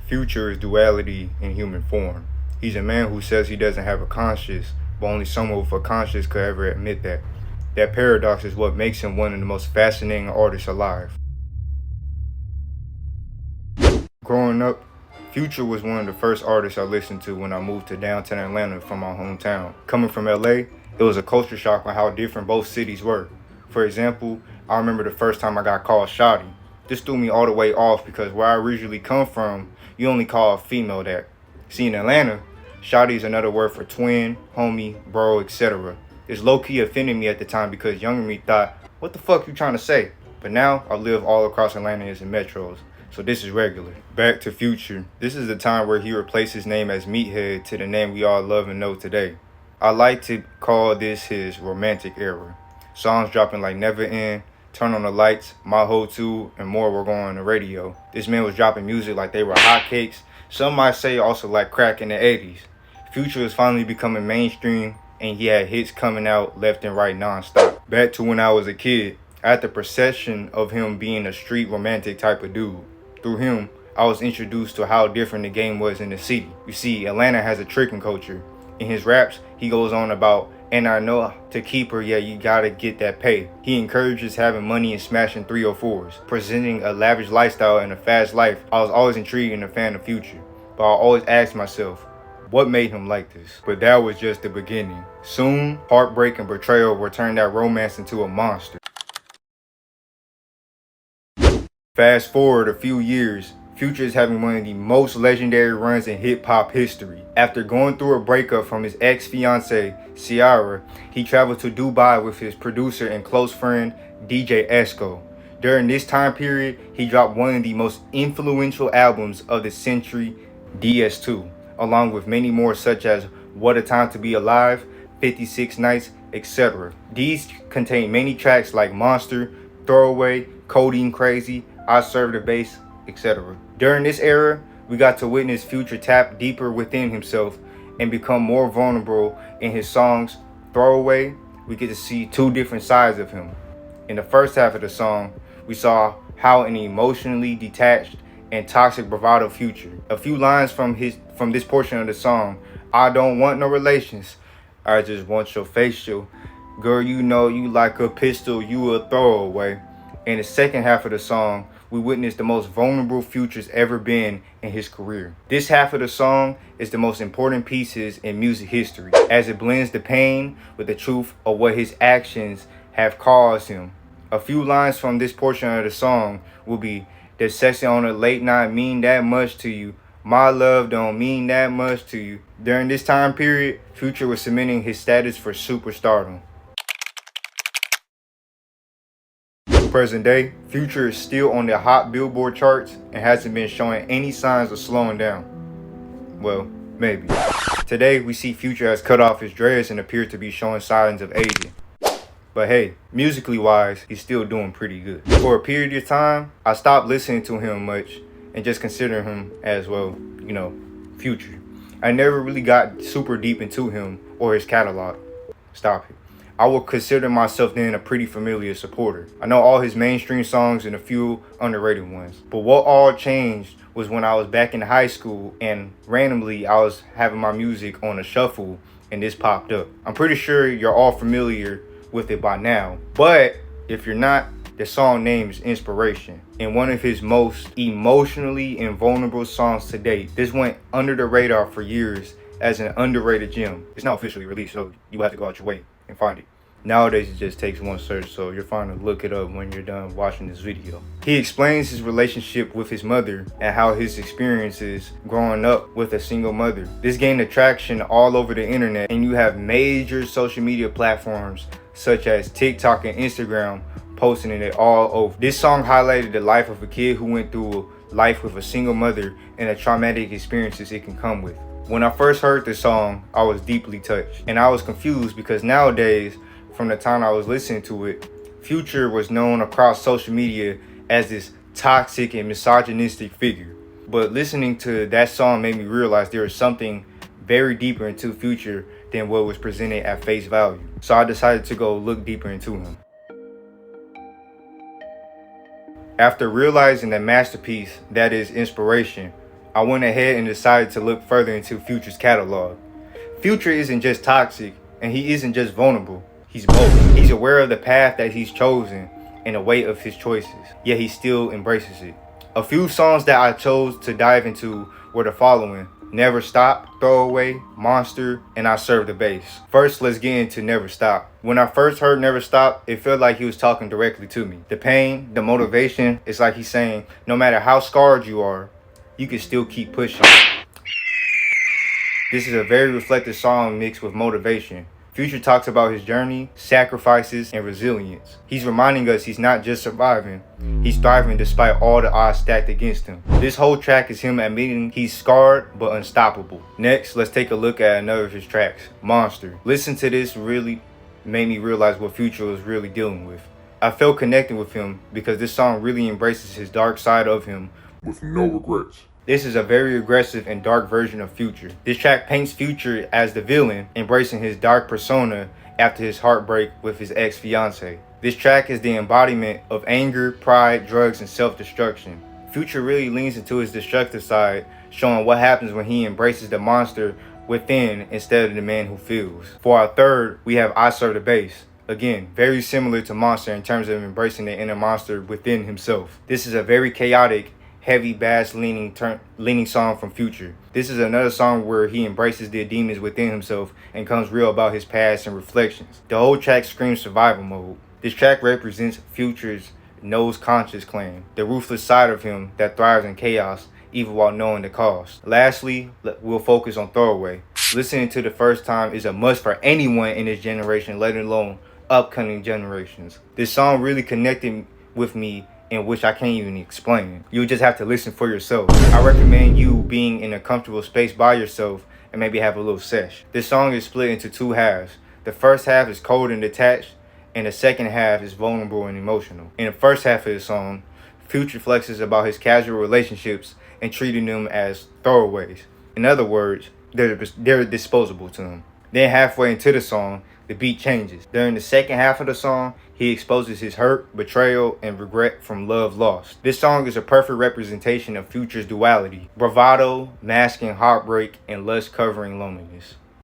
Future is duality in human form. He's a man who says he doesn't have a conscience, but only someone with a conscience could ever admit that. That paradox is what makes him one of the most fascinating artists alive. Growing up, Future was one of the first artists I listened to when I moved to downtown Atlanta from my hometown. Coming from LA, it was a culture shock on how different both cities were. For example, I remember the first time I got called Shotty. This threw me all the way off because where I originally come from, you only call a female that. See, in Atlanta, Shotty is another word for twin, homie, bro, etc. It's low-key offending me at the time because younger me thought, what the fuck you trying to say? But now I live all across Atlanta and metros, so this is regular. Back to Future. This is the time where he replaced his name as Meathead to the name we all love and know today. I like to call this his romantic era. Songs dropping like Never End, Turn on the Lights, My Whole Two, and more were going on the radio. This man was dropping music like they were hotcakes. Some might say also like crack in the 80s. Future was finally becoming mainstream, and he had hits coming out left and right non-stop. Back to when I was a kid, I had the perception of him being a street romantic type of dude. Through him, I was introduced to how different the game was in the city. You see, Atlanta has a tricking culture. In his raps, he goes on about, and I know to keep her, yeah, you gotta get that pay. He encourages having money and smashing 304s, presenting a lavish lifestyle and a fast life. I was always intrigued and a fan of Future, but I always asked myself, what made him like this? But that was just the beginning. Soon, heartbreak and betrayal will turn that romance into a monster. Fast forward a few years, Future is having one of the most legendary runs in hip-hop history. After going through a breakup from his ex-fiancée, Ciara, he traveled to Dubai with his producer and close friend, DJ Esco. During this time period, he dropped one of the most influential albums of the century, DS2, along with many more such as What a Time to Be Alive, 56 Nights, etc. These contain many tracks like Monster, Throwaway, Codeine Crazy, I Serve the Bass, etc. During this era, we got to witness Future tap deeper within himself and become more vulnerable in his songs. Throwaway, we get to see two different sides of him. In the first half of the song, we saw how an emotionally detached and toxic bravado Future. A few lines from this portion of the song: I don't want no relations, I just want your facial. Girl, you know you like a pistol, you a throwaway. In the second half of the song, we witnessed the most vulnerable Future's ever been in his career. This half of the song is the most important pieces in music history, as it blends the pain with the truth of what his actions have caused him. A few lines from this portion of the song will be, does sexy on a late night mean that much to you? My love don't mean that much to you. During this time period, Future was cementing his status for superstardom. Present day, Future is still on the hot Billboard charts and hasn't been showing any signs of slowing down. Well, maybe. Today, we see Future has cut off his dreads and appears to be showing signs of aging. But hey, musically wise, he's still doing pretty good. For a period of time, I stopped listening to him much and just considering him as, well, Future. I never really got super deep into him or his catalog. Stop it. I would consider myself then a pretty familiar supporter. I know all his mainstream songs and a few underrated ones. But what all changed was when I was back in high school and randomly I was having my music on a shuffle and this popped up. I'm pretty sure you're all familiar with it by now. But if you're not, the song name is Inspiration. In one of his most emotionally invulnerable songs to date. This went under the radar for years as an underrated gem. It's not officially released, so you have to go out your way and find it. Nowadays, it just takes one search, so you're fine to look it up when you're done watching this video. He explains his relationship with his mother and how his experiences growing up with a single mother. This gained attraction all over the internet, and you have major social media platforms such as TikTok and Instagram posting it all over. This song highlighted the life of a kid who went through life with a single mother and the traumatic experiences it can come with. When I first heard this song, I was deeply touched, and I was confused because nowadays, from the time I was listening to it, Future was known across social media as this toxic and misogynistic figure. But listening to that song made me realize there was something very deeper into Future than what was presented at face value. So I decided to go look deeper into him. After realizing the masterpiece that is Inspiration, I went ahead and decided to look further into Future's catalog. Future isn't just toxic, and he isn't just vulnerable. He's both. He's aware of the path that he's chosen and the weight of his choices, yet he still embraces it. A few songs that I chose to dive into were the following: Never Stop, Throwaway, Monster, and I Serve the Bass. First, let's get into Never Stop. When I first heard Never Stop, it felt like he was talking directly to me. The pain, the motivation, it's like he's saying, no matter how scarred you are, you can still keep pushing. This is a very reflective song mixed with motivation. Future talks about his journey, sacrifices, and resilience. He's reminding us he's not just surviving, he's thriving despite all the odds stacked against him. This whole track is him admitting he's scarred but unstoppable. Next, let's take a look at another of his tracks, Monster. Listen to this, really made me realize what Future was really dealing with. I felt connected with him because this song really embraces his dark side of him with no regrets. This is a very aggressive and dark version of Future. This track paints Future as the villain, embracing his dark persona after his heartbreak with his ex-fiancée. This track is the embodiment of anger, pride, drugs, and self-destruction. Future really leans into his destructive side, showing what happens when he embraces the monster within instead of the man who feels. For our third, we have I Serve the Bass. Again, very similar to Monster in terms of embracing the inner monster within himself. This is a very chaotic, heavy bass leaning song from Future. This is another song where he embraces the demons within himself and comes real about his past and reflections. The whole track screams survival mode. This track represents Future's nose conscious claim, the ruthless side of him that thrives in chaos even while knowing the cost. Lastly, we'll focus on Throwaway. Listening to the first time is a must for anyone in this generation, let alone upcoming generations. This song really connected with me in which I can't even explain. You'll just have to listen for yourself. I recommend you being in a comfortable space by yourself and maybe have a little sesh. This song is split into two halves. The first half is cold and detached, and the second half is vulnerable and emotional. In the first half of the song, Future flexes about his casual relationships and treating them as throwaways. In other words, they're disposable to him. Then halfway into the song, the beat changes. During the second half of the song, he exposes his hurt, betrayal, and regret from love lost. This song is a perfect representation of Future's duality: bravado, masking heartbreak, and lust covering loneliness.